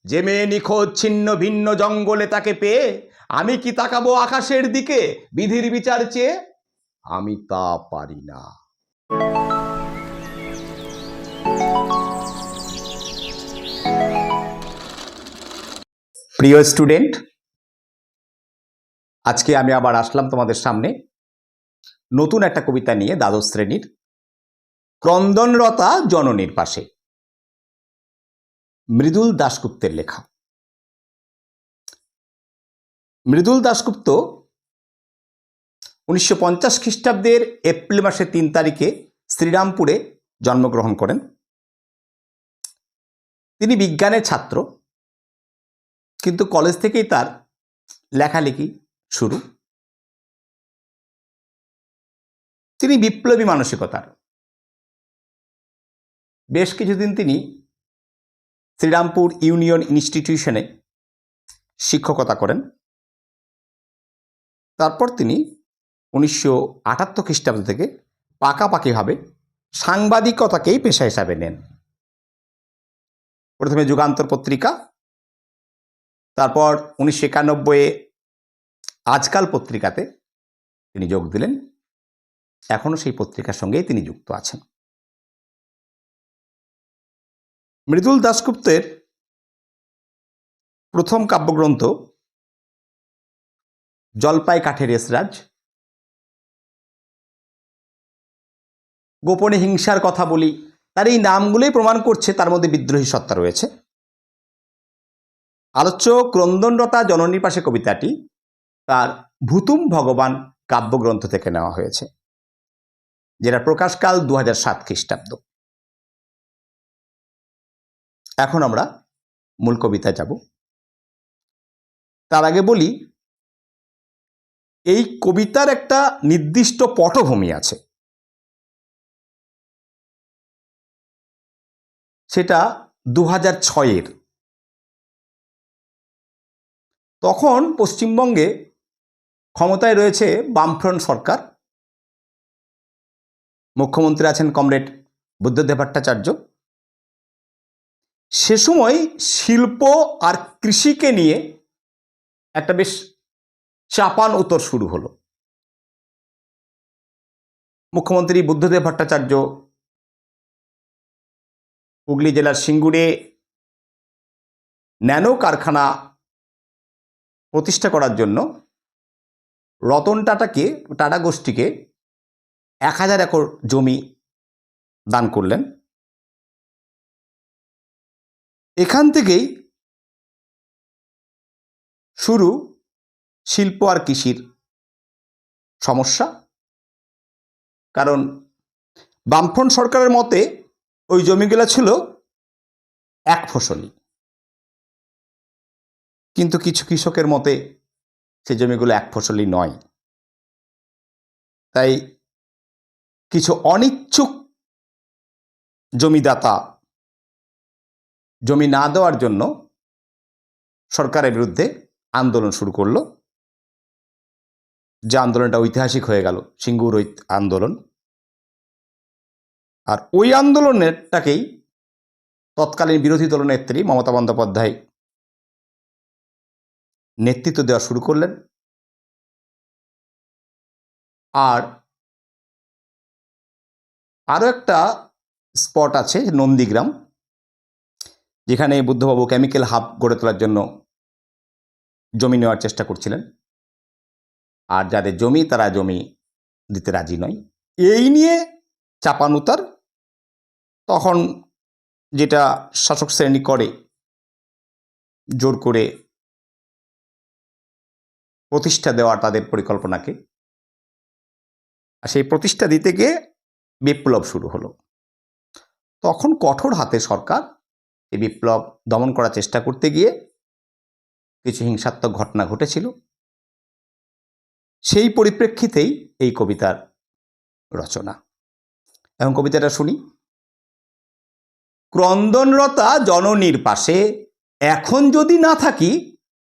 যে মেয়ে নিখোঁজ ছিন্ন ভিন্ন জঙ্গলে তাকে পেয়ে আমি কি তাকাবো আকাশের দিকে বিধির বিচার চেয়ে? আমি তা পারি না। প্রিয় স্টুডেন্ট, আজকে আমি আবার আসলাম তোমাদের সামনে নতুন একটা কবিতা নিয়ে, দ্বাদশ শ্রেণীর ক্রন্দনরতা জননীর পাশে, মৃদুল দাশগুপ্তের লেখা। মৃদুল দাশগুপ্ত 1950 খ্রিস্টাব্দের এপ্রিল মাসের 3 তারিখে শ্রীরামপুরে জন্মগ্রহণ করেন। তিনি বিজ্ঞানের ছাত্র, কিন্তু কলেজ থেকেই তার লেখালেখি শুরু। তিনি বিপ্লবী মানসিকতার। বেশ কিছুদিন তিনি শ্রীরামপুর ইউনিয়ন ইনস্টিটিউশনে শিক্ষকতা করেন। তারপর তিনি 1978 খ্রিস্টাব্দ থেকে পাকাপাকিভাবে সাংবাদিকতাকেই পেশা হিসাবে নেন। প্রথমে যুগান্তর পত্রিকা, তারপর 1991 আজকাল পত্রিকাতে তিনি যোগ দিলেন। এখনও সেই পত্রিকার সঙ্গেই তিনি যুক্ত আছেন। মৃদুল দাশগুপ্তের প্রথম কাব্যগ্রন্থ জলপাই কাঠের এসরাজ, গোপনে হিংসার কথা বলি, তার এই নামগুলোই প্রমাণ করছে তার মধ্যে বিদ্রোহী সত্তা রয়েছে। আলোচ্য ক্রন্দনরতা জননীর পাশে কবিতাটি তার ভুতুম ভগবান কাব্যগ্রন্থ থেকে নেওয়া হয়েছে, যেটা প্রকাশকাল 2007 খ্রিস্টাব্দ। এখন আমরা মূল কবিতায় যাব। তার আগে বলি, এই কবিতার একটা নির্দিষ্ট পটভূমি আছে। সেটা 2006-এর। তখন পশ্চিমবঙ্গে ক্ষমতায় রয়েছে বামফ্রন্ট সরকার। মুখ্যমন্ত্রী আছেন কমরেড বুদ্ধদেব ভট্টাচার্য। সে সময় শিল্প আর কৃষিকে নিয়ে একটা বেশ চাপান উত্তর শুরু হলো। মুখ্যমন্ত্রী বুদ্ধদেব ভট্টাচার্য হুগলি জেলার সিঙ্গুরে ন্যানো কারখানা প্রতিষ্ঠা করার জন্য রতন টাটা গোষ্ঠীকে 1000 একর জমি দান করলেন। এখান থেকেই শুরু শিল্প আর কৃষির সমস্যা। কারণ বামফ্রন্ট সরকারের মতে ওই জমিগুলো ছিল এক ফসলি, কিন্তু কিছু কৃষকের মতে সেই জমিগুলো এক ফসলি নয়। তাই কিছু অনিচ্ছুক জমিদাতা জমি না দেওয়ার জন্য সরকারের বিরুদ্ধে আন্দোলন শুরু করলো, যে আন্দোলনটা ঐতিহাসিক হয়ে গেল, সিঙ্গুর আন্দোলন। আর ওই আন্দোলনটাকেই তৎকালীন বিরোধী দলনেত্রী মমতা বন্দ্যোপাধ্যায় নেতৃত্ব দেওয়া শুরু করলেন। আর আরও একটা স্পট আছে নন্দীগ্রাম, যেখানে বুদ্ধবাবু কেমিক্যাল হাব গড়ে তোলার জন্য জমি নেওয়ার চেষ্টা করছিলেন। আর যাদের জমি, তারা জমি দিতে রাজি নয়। এই নিয়ে চাপানুতার। তখন যেটা শাসক শ্রেণী করে, জোর করে প্রতিষ্ঠা দেওয়া তাদের পরিকল্পনাকে। আর সেই প্রতিষ্ঠা দিতে গিয়ে বিপ্লব শুরু হলো। তখন কঠোর হাতে সরকার এই বিপ্লব দমন করার চেষ্টা করতে গিয়ে কিছু হিংসাত্মক ঘটনা ঘটেছিল। সেই পরিপ্রেক্ষিতেই এই কবিতার রচনা। এখন কবিতাটা শুনি। ক্রন্দনরতা জননীর পাশে এখন যদি না থাকি,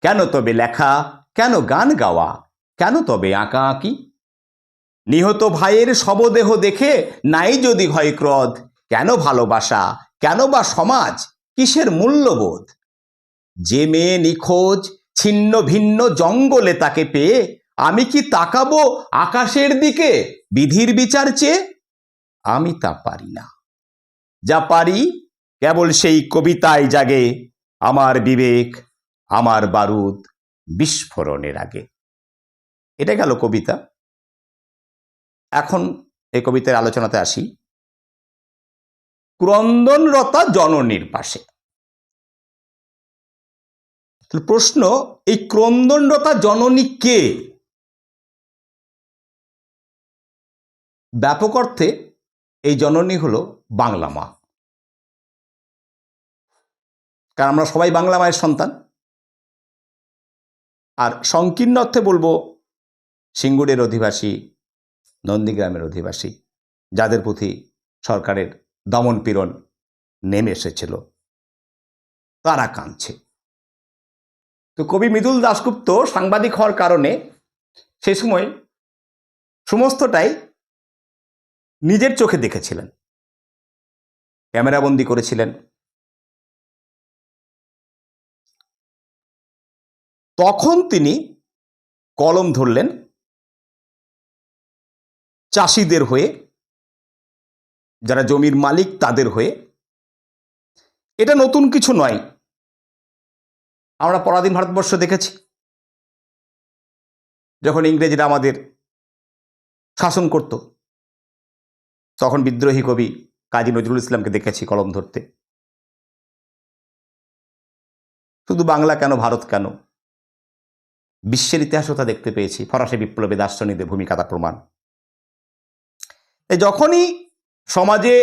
কেন তবে লেখা, কেন গান গাওয়া, কেন তবে আঁকা আঁকি? নিহত ভাইয়ের শবদেহ দেখে নাই যদি হয় ক্রোধ, কেন ভালোবাসা, কেন বা সমাজ, কিসের মূল্যবোধ? যে মেয়ে নিখোঁজ ছিন্ন ভিন্ন জঙ্গলে তাকে পেয়ে আমি কি তাকাবো আকাশের দিকে বিধির বিচার চেয়ে? আমি তা পারি না। যা পারি কেবল সেই কবিতায় জাগে আমার বিবেক, আমার বারুদ বিস্ফোরণের আগে। এটা গেল কবিতা। এখন এই কবিতার আলোচনাতে আসি। ক্রন্দনরতা জননীর পাশে। প্রশ্ন, এই ক্রন্দনরতা জননী কে? ব্যাপক অর্থে এই জননী হলো বাংলা মা। কারণ আমরা সবাই বাংলা মায়ের সন্তান। আর সংকীর্ণ অর্থে বলবো সিঙ্গুরের অধিবাসী, নন্দীগ্রামের অধিবাসী, যাদের প্রতি সরকারের দমন পীড়ন নেমে এসেছিল, তারা কাঁদছে। তো কবি মৃদুল দাশগুপ্ত সাংবাদিক হওয়ার কারণে সেই সময় সমস্তটাই নিজের চোখে দেখেছিলেন, ক্যামেরাবন্দি করেছিলেন। তখন তিনি কলম ধরলেন চাষিদের হয়ে, যারা জমির মালিক তাদের হয়ে। এটা নতুন কিছু নয়, আমরা পরাধীন ভারতবর্ষ দেখেছি। যখন ইংরেজরা আমাদের শাসন করত, তখন বিদ্রোহী কবি কাজী নজরুল ইসলামকে দেখেছি কলম ধরতে। শুধু বাংলা কেন, ভারত কেন, বিশ্বের ইতিহাসও তা দেখতে পেয়েছি। ফরাসি বিপ্লবে দার্শনিকদের ভূমিকা তার প্রমাণ। যখনই সমাজে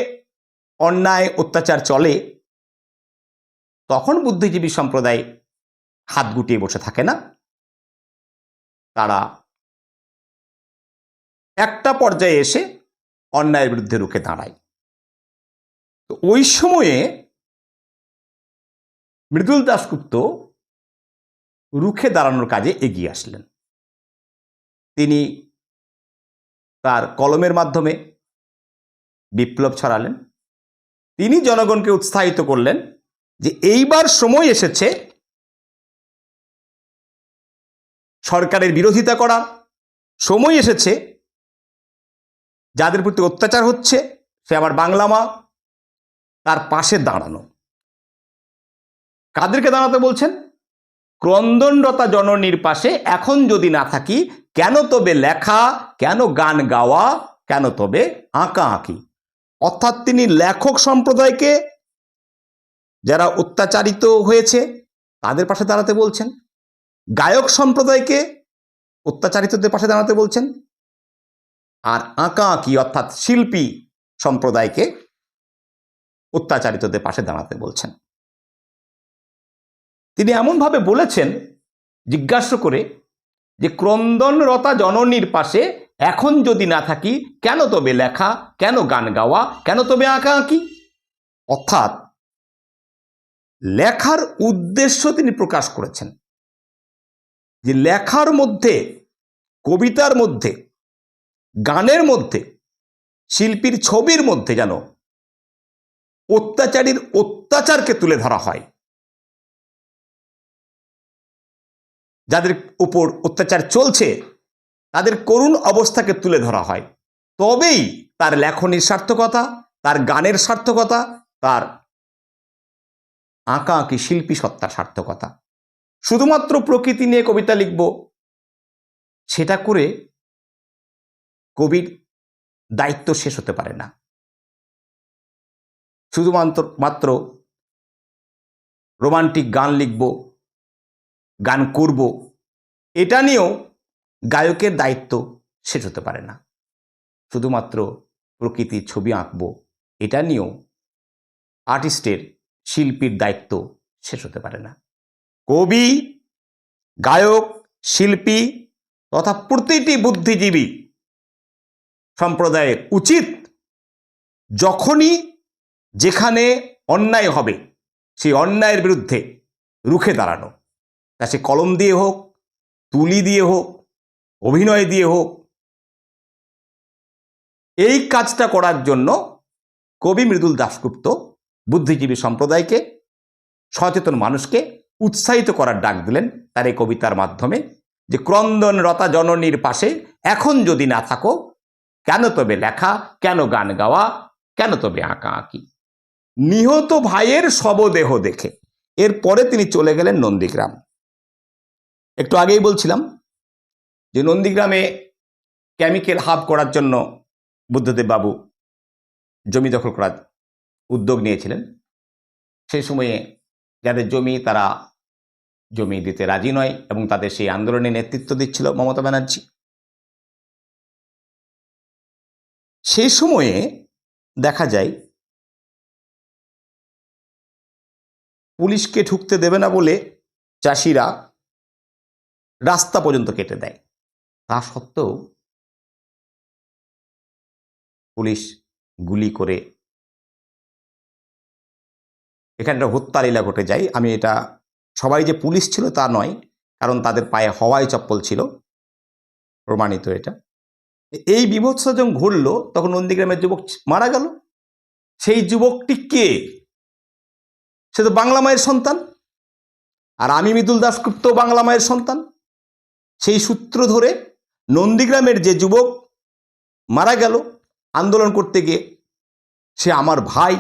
অন্যায় অত্যাচার চলে, তখন বুদ্ধিজীবী সম্প্রদায় হাত গুটিয়ে বসে থাকে না। তারা একটা পর্যায়ে এসে অন্যায়ের বিরুদ্ধে রুখে দাঁড়ায়। তো ওই সময়ে মৃদুল দাশগুপ্ত রুখে দাঁড়ানোর কাজে এগিয়ে আসলেন। তিনি তার কলমের মাধ্যমে বিপ্লব ছড়ালেন। তিনি জনগণকে উৎসাহিত করলেন যে এইবার সময় এসেছে সরকারের বিরোধিতা করার, সময় এসেছে যাদের প্রতি অত্যাচার হচ্ছে, সে আবার বাংলা মা, তার পাশে দাঁড়ানো। কাদেরকে দাঁড়াতে বলছেন? ক্রন্দনরতা জননীর পাশে এখন যদি না থাকি, কেন তবে লেখা, কেন গান গাওয়া, কেন তবে আঁকা আঁকি। অর্থাৎ তিনি লেখক সম্প্রদায়কে, যারা অত্যাচারিত হয়েছে তাদের পাশে দাঁড়াতে বলছেন, গায়ক সম্প্রদায়কে অত্যাচারিতদের পাশে দাঁড়াতে বলছেন, আর আঁকা আঁকি অর্থাৎ শিল্পী সম্প্রদায়কে অত্যাচারিতদের পাশে দাঁড়াতে বলছেন। তিনি এমনভাবে বলেছেন, জিজ্ঞাসা করে যে ক্রন্দনরতা জননীর পাশে এখন যদি না থাকি, কেন তবে লেখা, কেন গান গাওয়া, কেন তবে আঁকা আঁকি। অর্থাৎ লেখার উদ্দেশ্য তিনি প্রকাশ করেছেন, যে লেখার মধ্যে, কবিতার মধ্যে, গানের মধ্যে, শিল্পীর ছবির মধ্যে যেন অত্যাচারীর অত্যাচারকে তুলে ধরা হয়, যাদের উপর অত্যাচার চলছে তাদের করুণ অবস্থাকে তুলে ধরা হয়। তবেই তার লেখনীর সার্থকতা, তার গানের সার্থকতা, তার আঁকা আঁকি শিল্পী সত্তার সার্থকতা। শুধুমাত্র প্রকৃতি নিয়ে কবিতা লিখব, সেটা করে কবির দায়িত্ব শেষ হতে পারে না। শুধুমাত্র রোমান্টিক গান লিখব, গান করব, এটা নিয়েও গায়কের দায়িত্ব শেষ হতে পারে না। শুধুমাত্র প্রকৃতির ছবি আঁকবো, এটা নিয়েও আর্টিস্টের, শিল্পীর দায়িত্ব শেষ হতে পারে না। কবি, গায়ক, শিল্পী তথা প্রতিটি বুদ্ধিজীবী সম্প্রদায়ের উচিত যখনই যেখানে অন্যায় হবে সেই অন্যায়ের বিরুদ্ধে রুখে দাঁড়ানো। তা সে কলম দিয়ে হোক, তুলি দিয়ে হোক, অভিনয় দিয়ে হোক। এই কাজটা করার জন্য কবি মৃদুল দাশগুপ্ত বুদ্ধিজীবী সম্প্রদায়কে, সচেতন মানুষকে উৎসাহিত করার ডাক দিলেন তার এই কবিতার মাধ্যমে, যে ক্রন্দনরতা জননীর পাশে এখন যদি না থাকো, কেন তবে লেখা, কেন গান গাওয়া, কেন তবে আঁকা আঁকি, নিহত ভাইয়ের শবদেহ দেখে। এরপরে তিনি চলে গেলেন নন্দীগ্রাম। একটু আগেই বলছিলাম যে নন্দীগ্রামে কেমিক্যাল হাব করার জন্য বুদ্ধদেব বাবু জমি দখল করার উদ্যোগ নিয়েছিলেন। সেই সময়ে যাদের জমি তারা জমি দিতে রাজি নয় এবং তাদের সেই আন্দোলনে নেতৃত্ব দিচ্ছিল মমতা ব্যানার্জি। সেই সময়ে দেখা যায় পুলিশকে ঢুকতে দেবে না বলে চাষিরা রাস্তা পর্যন্ত কেটে দেয়। তা সত্ত্বেও পুলিশ গুলি করে, এখানে একটা হত্যা লীলা ঘটে যায়। আমি এটা, সবাই যে পুলিশ ছিল তা নয়, কারণ তাদের পায়ে হাওয়াই চপ্পল ছিল, প্রমাণিত এটা। এই বীভৎস যখন ঘটল তখন নন্দীগ্রামের যুবক মারা গেল। সেই যুবকটি কে? সে তো বাংলা মায়ের সন্তান, আর আমি মৃদুল দাশগুপ্ত বাংলা মায়ের সন্তান। সেই সূত্র ধরে নন্দীগ্রামের যে যুবক মারা গেল আন্দোলন করতে গিয়ে, সে আমার ভাই,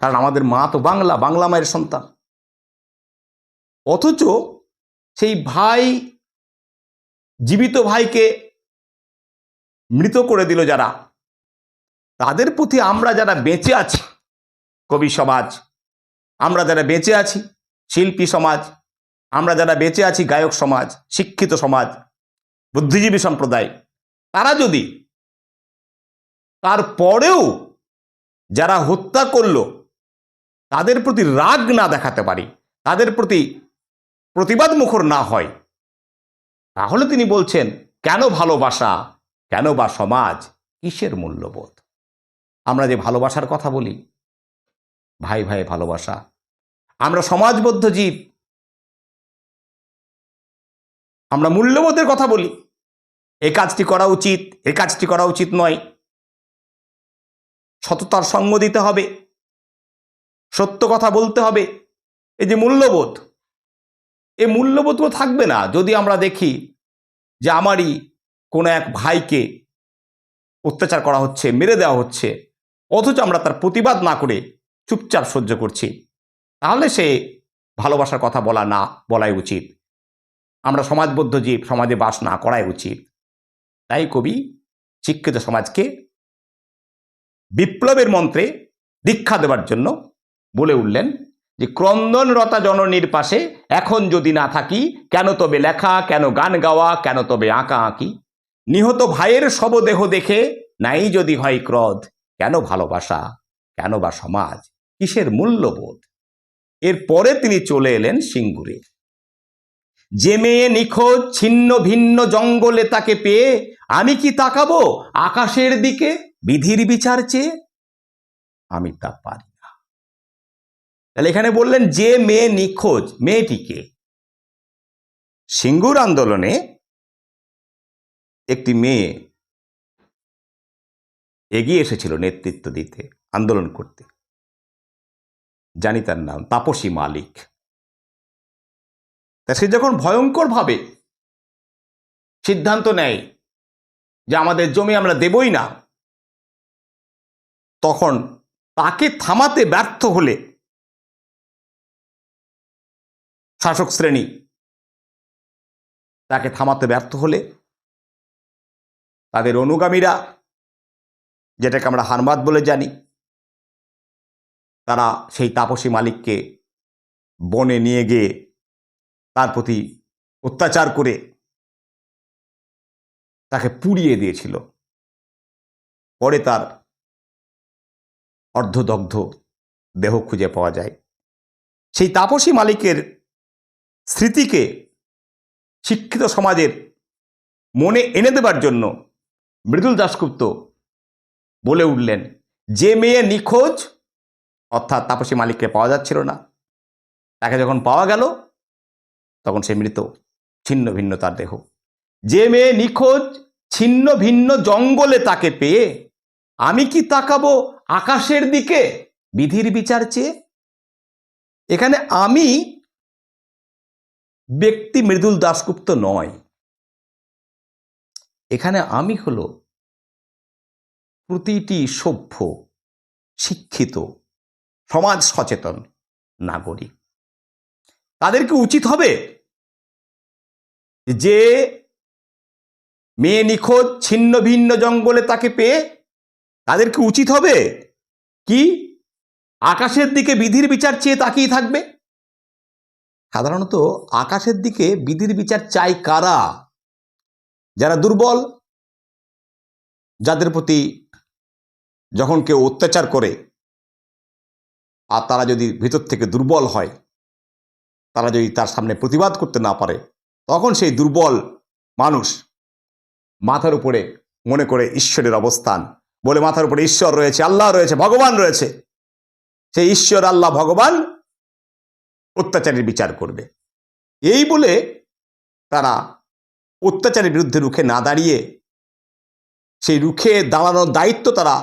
কারণ আমাদের মা তো বাংলা মায়ের সন্তান। অথচ সেই ভাই, জীবিত ভাইকে মৃত করে দিল যারা, তাদের প্রতি আমরা যারা বেঁচে আছি, কবি সমাজ, আমরা যারা বেঁচে আছি শিল্পী সমাজ, আমরা যারা বেঁচে আছি গায়ক সমাজ, শিক্ষিত সমাজ, বুদ্ধিজীবী সম্প্রদায়, তারা যদি তারপরেও যারা হত্যা করলো তাদের প্রতি রাগ না দেখাতে পারি, তাদের প্রতি প্রতিবাদ মুখর না হয়, তাহলে তিনি বলছেন কেন ভালোবাসা, কেন বা সমাজ, কিসের মূল্যবোধ? আমরা যে ভালোবাসার কথা বলি, ভাই ভাই ভালোবাসা, আমরা সমাজবদ্ধ জীব, আমরা মূল্যবোধের কথা বলি, এই কাজটি করা উচিত, এই কাজটি করা উচিত নয়, সততার সঙ্গ দিতে হবে, সত্য কথা বলতে হবে, এই যে মূল্যবোধ, এই মূল্যবোধও থাকবে না যদি আমরা দেখি যে আমারই কোনো এক ভাইকে অত্যাচার করা হচ্ছে, মেরে দেওয়া হচ্ছে, অথচ আমরা তার প্রতিবাদ না করে চুপচাপ সহ্য করছি। তাহলে সে ভালোবাসার কথা বলাই উচিত। আমরা সমাজবদ্ধ জীব, সমাজে বাস না করাই উচিত। তাই কবি শিক্ষিত সমাজকে বিপ্লবের মন্ত্রে দীক্ষা দেওয়ার জন্য বলে উঠলেন যে ক্রন্দনরতা জননীর পাশে এখন যদি না থাকি, কেন তবে লেখা, কেন গান গাওয়া, কেন তবে আঁকা আঁকি, নিহত ভাইয়ের শবদেহ দেখে নাই যদি হয় ক্রোধ, কেন ভালোবাসা, কেন বা সমাজ, কিসের মূল্যবোধ? এরপরে তিনি চলে এলেন সিঙ্গুরে। যে মেয়ে নিখোঁজ ছিন্ন ভিন্ন জঙ্গলে তাকে পেয়ে আমি কি তাকাবো আকাশের দিকে বিধির বিচার চেয়ে, আমি তা পারি না। তাহলে এখানে বললেন যে মেয়ে নিখোঁজ, মেয়েটিকে। সিঙ্গুর আন্দোলনে একটি মেয়ে এগিয়ে এসেছিল নেতৃত্ব দিতে, আন্দোলন করতে, জানি তার নাম তাপসী মালিক। তা সে যখন ভয়ঙ্করভাবে সিদ্ধান্ত নেয় যে আমাদের জমি আমরা দেবই না, তখন তাকে থামাতে ব্যর্থ হলে শাসক শ্রেণী, তাকে থামাতে ব্যর্থ হলে তাদের অনুগামীরা, যেটাকে আমরা হারমাত বলে জানি, তারা সেই তাপসী মালিককে বনে নিয়ে গিয়ে তার প্রতি অত্যাচার করে তাকে পুড়িয়ে দিয়েছিল। পরে তার অর্ধদগ্ধ দেহ খুঁজে পাওয়া যায়। সেই তাপসী মালিকের স্মৃতিকে শিক্ষিত সমাজের মনে এনে দেবার জন্য মৃদুল দাশগুপ্ত বলে উঠলেন যে মেয়ে নিখোঁজ, অর্থাৎ তাপসী মালিককে পাওয়া যাচ্ছিল না, তাকে যখন পাওয়া গেল তখন সে মৃত, ছিন্ন ভিন্ন তার দেহ। যে মেয়ে নিখোঁজ ছিন্ন ভিন্ন জঙ্গলে তাকে পেয়ে আমি কি তাকাবো আকাশের দিকে বিধির বিচার চেয়ে। এখানে আমি ব্যক্তি মৃদুল দাশগুপ্ত নয়, এখানে আমি হলো প্রতিটি সভ্য, শিক্ষিত, সমাজ সচেতন নাগরিক। তাদেরকে উচিত হবে যে মেয়ে নিখোঁজ ছিন্ন ভিন্ন জঙ্গলে তাকে পেয়ে তাদেরকে উচিত হবে কি আকাশের দিকে বিধির বিচার চেয়ে তাকিয়ে থাকবে? সাধারণত আকাশের দিকে বিধির বিচার চাই কারা? যারা দুর্বল, যাদের প্রতি যখন কেউ অত্যাচার করে আর তারা যদি ভিতর থেকে দুর্বল হয়, তারা যদি তার সামনে প্রতিবাদ করতে না পারে, তখন সেই দুর্বল মানুষ মাথার উপরে মনে করে ঈশ্বরের অবস্থান, বলে মাথার উপরে ঈশ্বর রয়েছে, আল্লাহ রয়েছে, ভগবান রয়েছে, সেই ঈশ্বর, আল্লাহ, ভগবান অত্যাচারের বিচার করবে। এই বলে তারা অত্যাচারের বিরুদ্ধে রুখে না দাঁড়িয়ে সেই রুখে দাঁড়ানোর দায়িত্ব তারা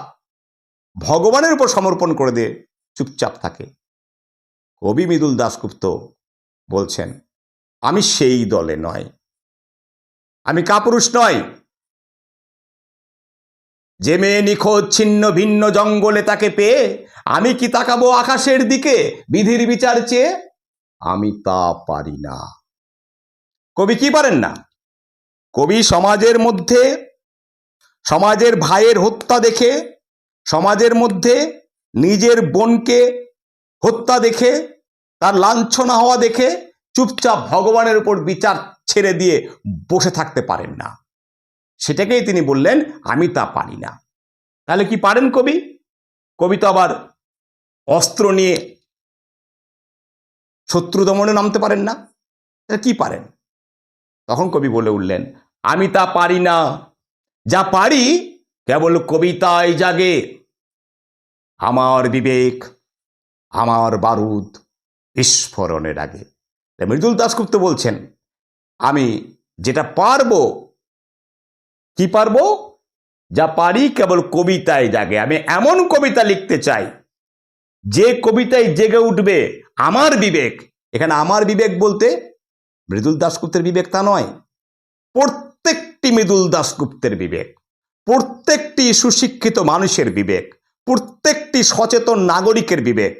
ভগবানের উপর সমর্পণ করে দিয়ে চুপচাপ থাকে। কবি মৃদুল দাশগুপ্ত বলছেন, আমি সেই দলে নয়, আমি কাপুরুষ নয় যে মেয়ে নিখোঁজ ছিন্ন ভিন্ন জঙ্গলে তাকে পেয়ে আমি কি তাকাবো আকাশের দিকে বিধির বিচার চেয়ে? আমি তা পারি না। কবি কি পারেন না? কবি সমাজের মধ্যে সমাজের ভাইয়ের হত্যা দেখে, সমাজের মধ্যে নিজের বোনকে হত্যা দেখে, তার লাঞ্ছনা হওয়া দেখে চুপচাপ ভগবানের উপর বিচার ছেড়ে দিয়ে বসে থাকতে পারেন না। সেটাকেই তিনি বললেন, আমি তা পারি না। তাহলে কি পারেন কবি? কবি তো আবার অস্ত্র নিয়ে শত্রু দমনে নামতে পারেন না। কি পারেন? তখন কবি বলে উঠলেন, আমি তা পারি না, যা পারি কেবল কবিতায় জাগে আমার বিবেক, আমার বারুদ বিস্ফোরণের আগে। মৃদুল দাশগুপ্ত বলছেন, আমি যেটা পারবো, কি পারবো? যা পারি কেবল কবিতায় জাগে। আমি এমন কবিতা লিখতে চাই যে কবিতায় জেগে উঠবে আমার বিবেক। এখানে আমার বিবেক বলতে মৃদুল দাশগুপ্তের বিবেক তা নয়, প্রত্যেকটি মৃদুল দাশগুপ্তের বিবেক, প্রত্যেকটি সুশিক্ষিত মানুষের বিবেক, প্রত্যেকটি সচেতন নাগরিকের বিবেক,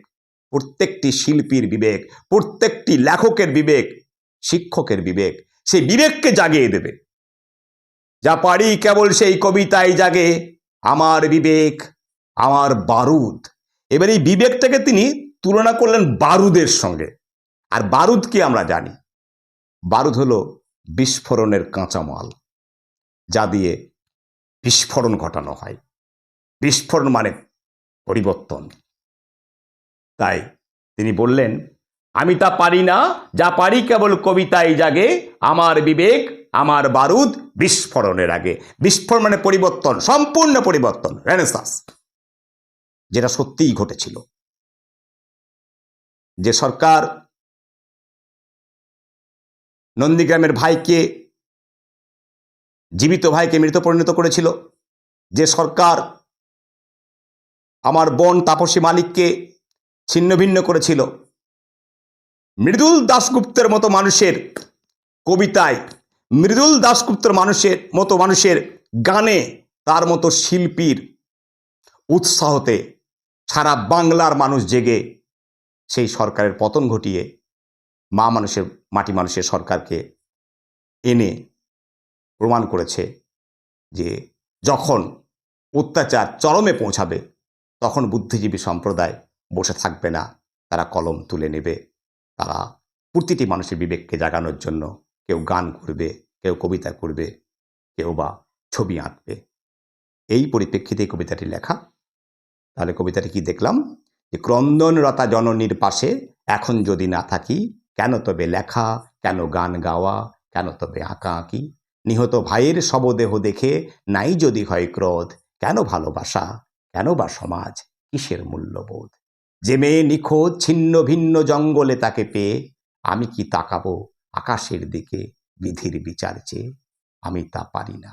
প্রত্যেকটি শিল্পীর বিবেক, প্রত্যেকটি লেখকের বিবেক, শিক্ষকের বিবেক, সেই বিবেককে জাগিয়ে দেবে। যা পারি কেবল সেই কবিতায় জাগে আমার বিবেক, আমার বারুদ। এবার এই বিবেকটাকে তিনি তুলনা করলেন বারুদের সঙ্গে। আর বারুদ কি আমরা জানি? বারুদ হলো বিস্ফোরণের কাঁচামাল, যা দিয়ে বিস্ফোরণ ঘটানো হয়। বিস্ফোরণ মানে পরিবর্তন। তাই তিনি বললেন, আমি তা পারি না, যা পারি কেবল কবিতায় জাগে আমার বিবেক, আমার বারুদ বিস্ফোরণের আগে। বিস্ফোরণ মানে পরিবর্তন, সম্পূর্ণ পরিবর্তন, রেনেসাঁস, যেটা সত্যিই ঘটেছিল। যে সরকার নন্দীগ্রামের ভাইকে, জীবিত ভাইকে মৃত পরিণত করেছিল, যে সরকার আমার বোন তাপসী মালিককে ছিন্ন ভিন্ন করেছিল, মৃদুল দাশগুপ্তের মতো মানুষের কবিতায়, মৃদুল দাশগুপ্তের মানুষের গানে, তার মতো শিল্পীর উৎসাহতে সারা বাংলার মানুষ জেগে সেই সরকারের পতন ঘটিয়ে মাটি মানুষের সরকারকে এনে প্রমাণ করেছে যে যখন অত্যাচার চরমে পৌঁছাবে তখন বুদ্ধিজীবী সম্প্রদায় বসে থাকবে না, তারা কলম তুলে নেবে। তারা প্রতিটি মানুষের বিবেককে জাগানোর জন্য কেউ গান করবে, কেউ কবিতা করবে, কেউ বা ছবি আঁকবে। এই পরিপ্রেক্ষিতে কবিতাটি লেখা। তাহলে কবিতাটি কি দেখলাম? যে ক্রন্দনরতা জননীর পাশে এখন যদি না থাকি, কেন তবে লেখা, কেন গান গাওয়া, কেন তবে আঁকা আঁকি? নিহত ভাইয়ের শবদেহ দেখে নাই যদি হয় ক্রোধ, কেন ভালোবাসা, কেন বা সমাজ, কিসের মূল্যবোধ? যে মেয়ে নিখোঁজ ছিন্ন ভিন্ন জঙ্গলে তাকে পেয়ে আমি কি তাকাবো আকাশের দিকে বিধির বিচার চেয়ে? আমি তা পারি না,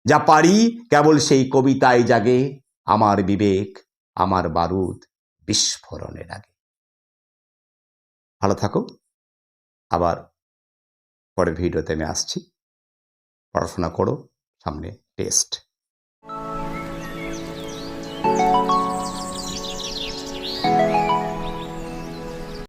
যা পারি কেবল সেই কবিতায় জাগে আমার বিবেক, আমার বারুদ বিস্ফোরণের আগে। ভালো থাকো, আবার পরের ভিডিওতে আমি আসছি। পড়াশোনা করো, সামনে টেস্ট।